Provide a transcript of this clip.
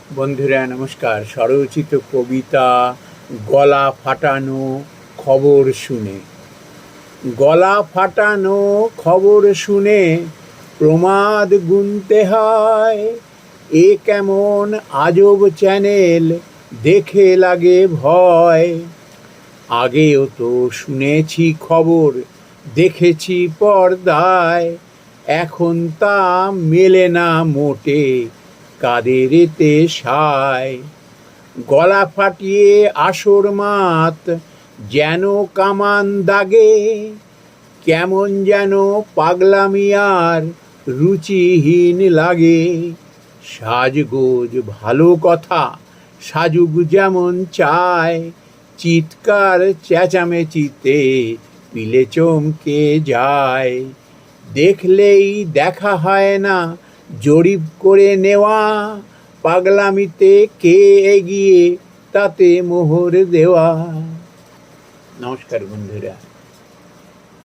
বন্ধুরা নমস্কার। স্বরচিত কবিতা গলা ফাটানো খবর শুনে। গলা ফাটানো খবর শুনে প্রমাদ গুনতে হয়। এ কেমন আজব চ্যানেল, দেখে লাগে ভয়। আগেও তো শুনেছি খবর, দেখেছি পর্দায়, এখন তা মেলে না মোটে কাদের এতে সায়। গলা ফাটিয়ে আসর মাত যেন কামান দাগে, কেমন যেন পাগলামি আর রুচিহীন লাগে। সাজগোজ ভালো কথা, সাজুক যেমন চায়, চিৎকার চেঁচামেচিতে পিলে চমকে যায়। দেখলেই দেখা হয় না জরিপ করে নেওয়া, পাগলামিতে কে এগিয়ে তাতে মোহর দেওয়া। নমস্কার বন্ধুরা।